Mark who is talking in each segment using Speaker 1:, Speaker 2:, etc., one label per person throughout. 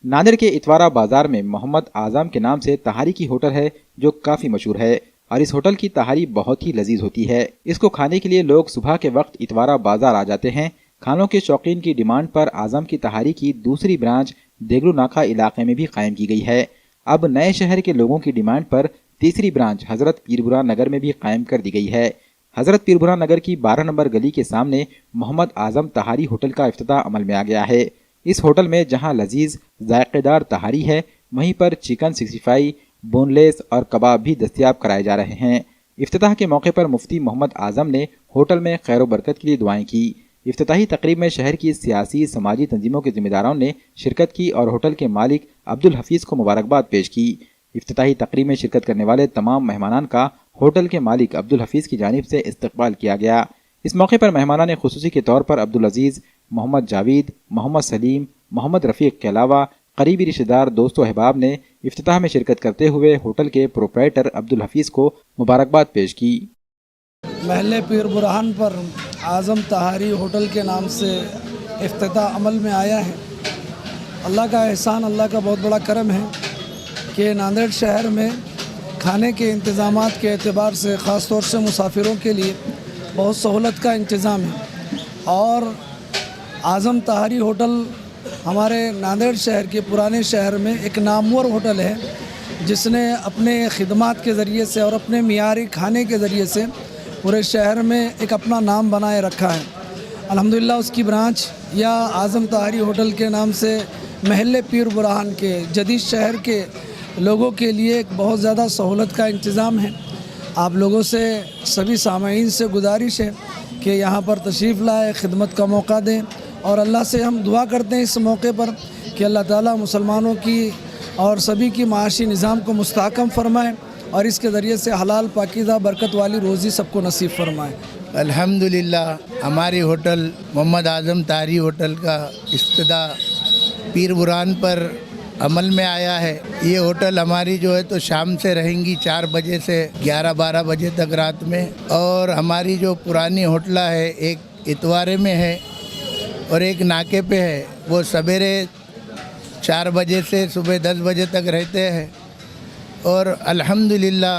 Speaker 1: नांदेड़ के इतवारा बाजार में मोहम्मद आजम के नाम से तहारी की होटल है जो काफी मशहूर है और इस होटल की तहारी बहुत ही लजीज होती है। इसको खाने के लिए लोग सुबह के वक्त इतवारा बाजार आ जाते हैं। खानों के शौकीन की डिमांड पर आजम की तहारी की दूसरी ब्रांच देगलू नाका इलाके में भी कायम की गई है। अब नए शहर के लोगों की डिमांड पर तीसरी ब्रांच हजरत पीरबुरा नगर में भी कायम कर दी गई है। हजरत पीरबुरा नगर की 12 नंबर गली के सामने मोहम्मद आजम तहारी होटल का इफ्तिताह अमल में आ गया है। इस होटल में जहां लजीज जायकेदार तहारी है, वहीं पर चिकन 65, बोनलेस और कबाब भी दस्तयाब कराए जा रहे हैं। इफ्तिताह के मौके पर मुफ्ती मोहम्मद आजम ने होटल में खैर बरकत के लिए दुआएं की। इफ्तिताही तकरीब में शहर की सियासी समाजी तंजीमों के जिम्मेदारों ने शिरकत की और होटल के मालिक अब्दुल हफीज को मुबारकबाद पेश की। इफ्तिताही तकरीब में शिरकत करने वाले तमाम मेहमानान का होटल के मालिक अब्दुल हफीज की जानिब से इस्तकबाल किया गया। इस मौके पर मेहमानान खुसूसी के तौर पर अब्दुल अजीज, मोहम्मद जावेद, मोहम्मद सलीम, मोहम्मद रफ़ीक के अलावा करीबी रिश्तेदार, दोस्तों अहबाब ने इफ्तिताह में शिरकत करते हुए होटल के प्रोप्राइटर अब्दुल हफीज को मुबारकबाद पेश की।
Speaker 2: महल्ले पीर बुरहान पर आज़म तहारी होटल के नाम से इफ्तिताह अमल में आया है। अल्लाह का एहसान, अल्लाह का बहुत बड़ा करम है कि नांदेड़ शहर में खाने के इंतज़ामात के एतबार से ख़ास तौर से मुसाफिरों के लिए बहुत सहूलत का इंतज़ाम है और आज़म तहारी होटल हमारे नांदेड़ शहर के पुराने शहर में एक नामवर होटल है जिसने अपने खिदमात के ज़रिए से और अपने मियारी खाने के ज़रिए से पूरे शहर में एक अपना नाम बनाए रखा है। अल्हम्दुलिल्लाह उसकी ब्रांच या आज़म तहारी होटल के नाम से महल्ले पीर बुरहान के जदीद शहर के लोगों के लिए एक बहुत ज़्यादा सहूलत का इंतज़ाम है। आप लोगों से, सभी सामाईन से गुजारिश है कि यहाँ पर तशरीफ़ लाए, खिदमत का मौका दें और अल्लाह से हम दुआ करते हैं इस मौके पर कि अल्लाह ताला मुसलमानों की और सभी की माशी निज़ाम को मुस्तहकम फरमाए और इसके ज़रिए से हलाल पाकीज़ा बरकत वाली रोज़ी सबको नसीब फरमाए।
Speaker 3: अल्हम्दुलिल्लाह हमारी होटल मोहम्मद आज़म तहारी होटल का इफ्तिताह पीर बुरहान पर अमल में आया है। ये होटल हमारी जो है तो शाम से रहेंगी 4 बजे से 11-12 बजे तक रात में, और हमारी जो पुरानी होटला है एक इतवारे में है और एक नाके पे है, वो सवेरे 4 बजे से सुबह 10 बजे तक रहते हैं। और अल्हम्दुलिल्लाह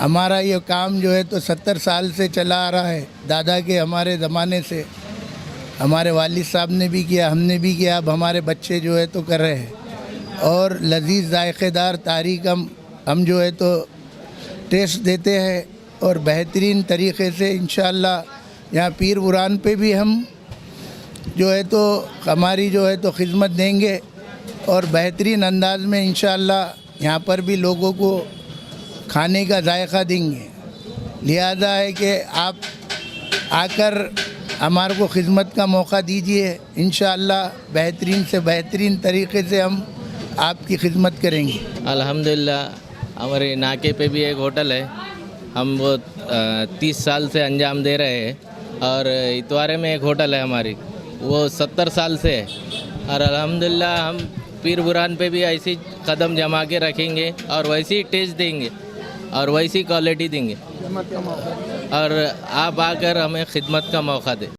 Speaker 3: हमारा ये काम जो है तो 70 साल से चला आ रहा है। दादा के हमारे ज़माने से हमारे वालिद साहब ने भी किया, हमने भी किया, अब हमारे बच्चे जो है तो कर रहे हैं। और लजीज जायकेदार तारीख हम जो है तो टेस्ट देते हैं और बेहतरीन तरीक़े से इंशाअल्लाह यहाँ पीर बुरहान पे भी हम जो है तो हमारी जो है तो खिदमत देंगे और बेहतरीन अंदाज में इंशाअल्लाह यहाँ पर भी लोगों को खाने का जायका देंगे। लिहाजा है कि आप आकर हमारे को खिदमत का मौका दीजिए, इंशाअल्लाह बेहतरीन से बेहतरीन तरीके से हम आपकी खिदमत करेंगे।
Speaker 4: अल्हम्दुलिल्लाह हमारे नाके पे भी एक होटल है, हम वो 30 साल से अंजाम दे रहे हैं। और इतवारे में एक होटल है हमारी, वो 70 साल से है। और अल्हम्दुलिल्लाह हम पीर बुरहान पे भी ऐसी कदम जमा के रखेंगे और वैसी टेस्ट देंगे और वैसी क्वालिटी देंगे और आप आकर हमें खिदमत का मौका दें।